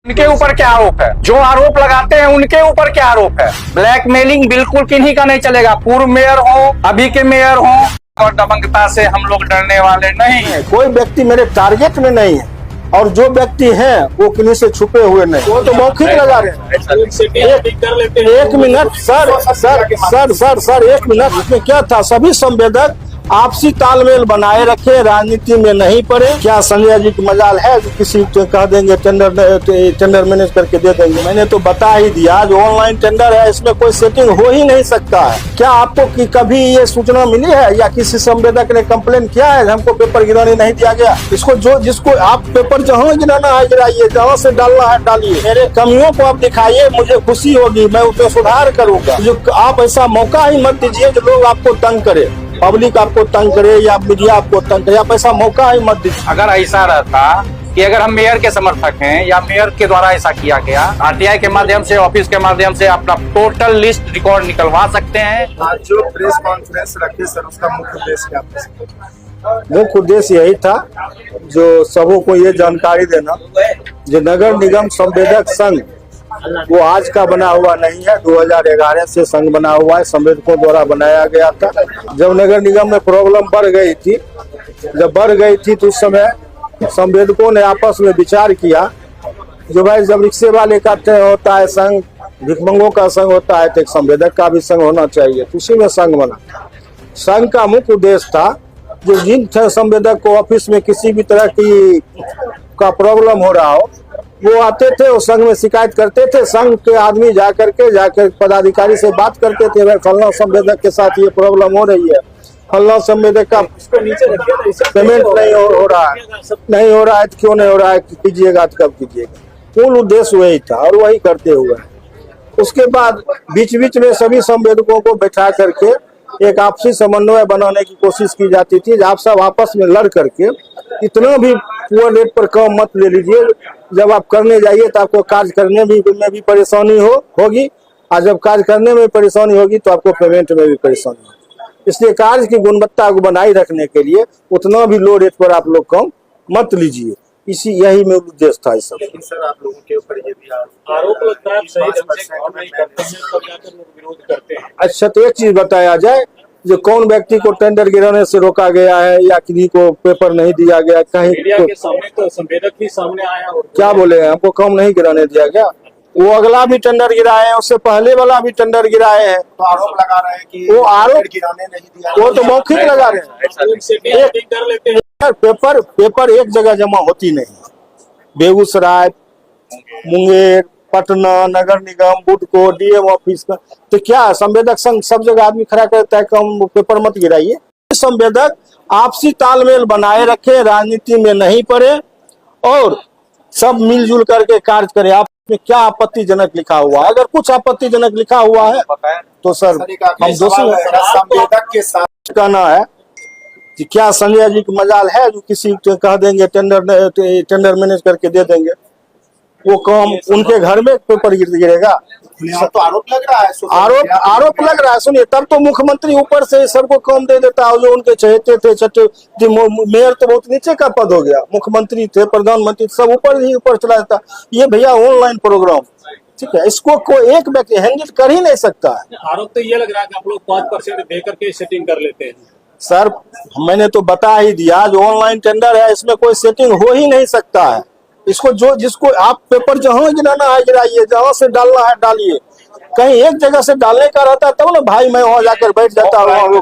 उनके ऊपर क्या आरोप है? जो आरोप लगाते हैं उनके ऊपर क्या आरोप है? ब्लैकमेलिंग बिल्कुल किन्हीं का नहीं चलेगा। पूर्व मेयर हो, अभी के मेयर हो, और दबंगता से हम लोग डरने वाले नहीं है। कोई व्यक्ति मेरे टारगेट में नहीं है और जो व्यक्ति हैं वो किन्हीं से छुपे हुए नहीं, वो तो मौखिक लगा रहे हैं। एक मिनट सर, एक मिनट। इसमें क्या था? सभी संवेदक आपसी तालमेल बनाए रखे, राजनीति में नहीं पड़े। क्या संजय जी की मजाल है जो किसी को कह देंगे टेंडर मैनेज करके दे देंगे? मैंने तो बता ही दिया, जो ऑनलाइन टेंडर है इसमें कोई सेटिंग हो ही नहीं सकता है। क्या आपको कभी ये सूचना मिली है या किसी संवेदक ने कंप्लेन किया है हमको पेपर गिराने नहीं दिया गया? इसको जिसको आप पेपर जहाँ गिराना है गिराइए, जहाँ से डालना है डालिए। मेरे कमियों को आप दिखाइए, मुझे खुशी होगी, मैं उसमें सुधार करूंगा। जो आप ऐसा मौका ही मत दीजिए जो लोग आपको तंग करे, पब्लिक आपको तंग करे या मीडिया आपको तंग करे। आप ऐसा मौका ही मत दीजिए। अगर ऐसा रहता कि अगर हम मेयर के समर्थक हैं या मेयर के द्वारा ऐसा किया गया, आरटीआई के माध्यम से, ऑफिस के माध्यम से अपना टोटल लिस्ट रिकॉर्ड निकलवा सकते हैं। आज जो प्रेस कॉन्फ्रेंस रखी सर, उसका मुख्य उद्देश्य क्या? मुख्य उद्देश्य यही था जो सबों को ये जानकारी देना, जो नगर निगम संवेदक संघ वो आज का बना हुआ नहीं है, 2011 से संघ बना हुआ है, संवेदकों द्वारा बनाया गया था। जब नगर निगम में प्रॉब्लम बढ़ गई थी तो उस समय संवेदकों ने आपस में विचार किया जो भाई जब रिक्शे वाले का होता है संघ, भिखमंगों का संघ होता है, तो एक संवेदक का भी संघ होना चाहिए। तो उसी में संघ बना। संघ का मुख्य उद्देश्य था जो जिन संवेदक को ऑफिस में किसी भी तरह की का प्रॉब्लम हो रहा हो, वो आते थे और संघ में शिकायत करते थे। संघ के आदमी जाकर पदाधिकारी से बात करते थे, भाई फलना संवेदक के साथ ये प्रॉब्लम हो रही है, फलना संवेदक का पेमेंट नहीं हो रहा है, तो क्यों नहीं हो रहा है, कीजिएगा तो कब कीजिएगा। मूल उद्देश्य वही था और वही करते हुए। उसके बाद बीच बीच में सभी संवेदकों को बैठा करके एक आपसी समन्वय बनाने की कोशिश की जाती थी। आप सब आपस में लड़ करके इतना भी पुअर रेट पर काम मत ले लीजिए। जब आप करने जाइए तो आपको कार्य करने में भी परेशानी होगी, और जब कार्य करने में परेशानी होगी तो आपको पेमेंट में भी परेशानी होगी। इसलिए कार्य की गुणवत्ता को बनाए रखने के लिए उतना भी लो रेट पर आप लोग काम मत लीजिए। यही में उद्देश्य था इस सब। लेकिन सर आप लोगों के ऊपर ये भी आरोप लगता है आप सही ढंग से काम नहीं करते हैं, तब जाकर लोग विरोध करते हैं। अच्छा, तो एक चीज बताया जाए, जो कौन व्यक्ति को टेंडर गिराने से रोका गया है या किसी को पेपर नहीं दिया गया? कहीं मीडिया के सामने तो संवेदक ही सामने आया और क्या बोले, हमको काम नहीं गिराने दिया गया? वो अगला भी टेंडर गिराए हैं, उससे पहले वाला भी टेंडर गिराए हैं। तो आरोप लगा रहे हैं कि वो आरोप गिराने नहीं दिया, वो तो मौखिक लगा रहे हैं। कर लेते हैं। पेपर एक जगह जमा होती नहीं। बेगूसराय, मुंगेर, पटना, नगर निगम, बुडको, डीएम ऑफिस का, तो क्या संवेदक संघ सब जगह आदमी खड़ा करता है कम पेपर मत गिराइए। संवेदक आपसी तालमेल बनाए रखे, राजनीति में नहीं पड़े और सब मिलजुल करके कार्य करें। आप में क्या आपत्तिजनक लिखा हुआ? अगर कुछ आपत्तिजनक लिखा हुआ है तो सर हम दोषी हैं। संवेदक के साथ कहना है कि क्या संजय जी की मजाल है जो किसी को कह देंगे टेंडर मैनेज करके दे देंगे? वो काम उनके घर में पेपर गिरेगा? तो आरोप लग रहा है। आरोप लग रहा है। सुनिए, तब तो मुख्यमंत्री ऊपर से सबको काम दे देता है। जो उनके चहेते थे मेयर तो बहुत नीचे का पद हो गया, मुख्यमंत्री थे, प्रधानमंत्री, सब ऊपर चला जाता। ये भैया ऑनलाइन प्रोग्राम, ठीक है, इसको कोई एक व्यक्ति हैंडल कर ही नहीं सकता है। आरोप तो ये लग रहा है कि आप लोग 5% दे करके सेटिंग कर लेते हैं। सर मैंने तो बता ही दिया, जो ऑनलाइन टेंडर है इसमें कोई सेटिंग हो ही नहीं सकता है। इसको जिसको आप पेपर जहाँ गिराना है गिराइए, जहाँ से डालना है डालिए। कहीं एक जगह से डालने का रहता है तब ना भाई मैं वहां जाकर बैठ जाता हूँ।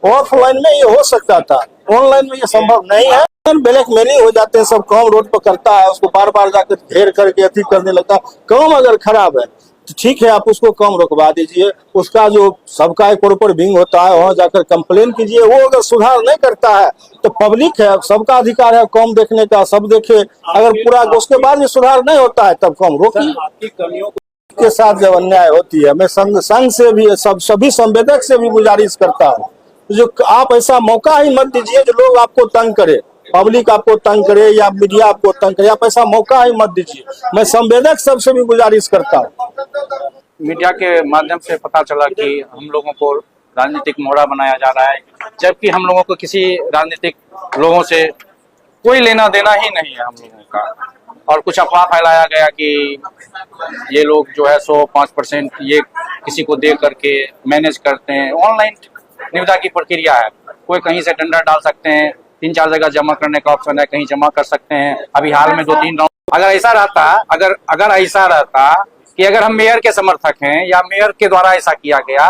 ऑफलाइन में ये हो सकता था, ऑनलाइन में ये संभव नहीं है। ब्लैकमेलिंग हो जाते हैं, सब काम रोड पर करता है, उसको बार बार जाकर घेर करके अति करने लगता है। काम अगर खराब है तो ठीक है, आप उसको काम रुकवा दीजिए। उसका जो सबका एक प्रॉपर विंग होता है वहां जाकर कंप्लेन कीजिए। वो अगर सुधार नहीं करता है तो पब्लिक है, सबका अधिकार है काम देखने का, सब देखे। अगर पूरा उसके बाद भी सुधार नहीं होता है तब काम रोकिए। आपकी कमियों के साथ जब अन्याय होती है, मैं संघ से भी सभी संवेदक से भी गुजारिश करता हूँ, जो आप ऐसा मौका ही मत दीजिए जो लोग आपको तंग करे, पब्लिक आपको तंग करे या मीडिया आपको तंग करे। आप ऐसा मौका ही मत दीजिए। मैं संवेदक सबसे भी गुजारिश करता हूँ। मीडिया के माध्यम से पता चला कि हम लोगों को राजनीतिक मोहरा बनाया जा रहा है, जबकि हम लोगों को किसी राजनीतिक लोगों से कोई लेना देना ही नहीं है हम लोगों का। और कुछ अफवाह फैलाया गया कि ये लोग जो है 105% ये किसी को दे करके मैनेज करते हैं। ऑनलाइन निविदा की प्रक्रिया है, कोई कहीं से टेंडर डाल सकते हैं, 3-4 जगह जमा करने का ऑप्शन है, कहीं जमा कर सकते हैं। अभी हाल में 2-3 राउंड अगर ऐसा रहता अगर ऐसा रहता कि अगर हम मेयर के समर्थक हैं या मेयर के द्वारा ऐसा किया गया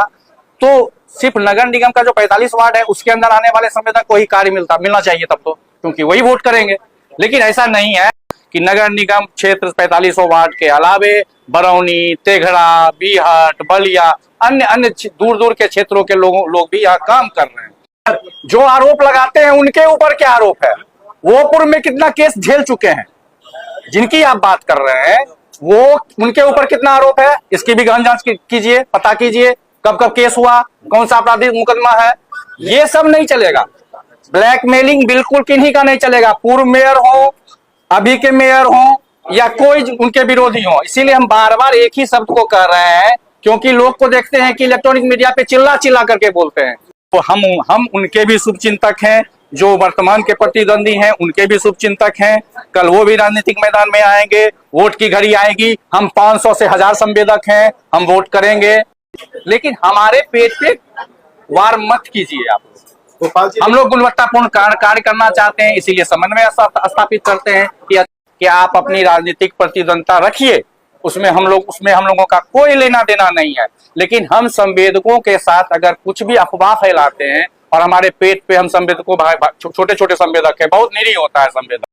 तो सिर्फ नगर निगम का जो 45 वार्ड है उसके अंदर आने वाले संवेदक को ही कार्य मिलना चाहिए तब तो, क्योंकि वही वोट करेंगे। लेकिन ऐसा नहीं है कि नगर निगम क्षेत्र 45 वार्ड के अलावे बरौनी, तेघड़ा, बीहट, बलिया, अन्य दूर दूर के क्षेत्रों के लोग भी यहाँ काम कर रहे हैं। जो आरोप लगाते हैं उनके ऊपर क्या आरोप है? वो पूर्व में कितना केस झेल चुके हैं? जिनकी आप बात कर रहे हैं वो उनके ऊपर कितना आरोप है, इसकी भी गहन जांच कीजिए, पता कीजिए कब कब केस हुआ, कौन सा आपराधिक मुकदमा है। ये सब नहीं चलेगा। ब्लैकमेलिंग बिल्कुल किन्हीं का नहीं चलेगा, पूर्व मेयर हो, अभी के मेयर हो या कोई उनके विरोधी हो। इसीलिए हम बार बार एक ही शब्द को कह रहे हैं, क्योंकि लोग को देखते हैं कि इलेक्ट्रॉनिक मीडिया पे चिल्ला चिल्ला करके बोलते हैं। तो हम उनके भी शुभचिंतक हैं, जो वर्तमान के प्रतिद्वंदी हैं उनके भी शुभचिंतक हैं। कल वो भी राजनीतिक मैदान में आएंगे, वोट की घड़ी आएगी, हम 500 से 1000 संवेदक हैं, हम वोट करेंगे। लेकिन हमारे पेट पे वार मत कीजिए आप। गोपाल जी, हम लोग गुणवत्तापूर्ण कार्य करना चाहते हैं, इसीलिए समन्वय स्थापित करते हैं कि आप अपनी राजनीतिक प्रतिद्वंदता रखिए, उसमें हम लोगों का कोई लेना देना नहीं है। लेकिन हम संवेदकों के साथ अगर कुछ भी अफवाह फैलाते हैं और हमारे पेट पे हम संवेदकों, छोटे छोटे संवेदक है, बहुत निरीह होता है संवेदक,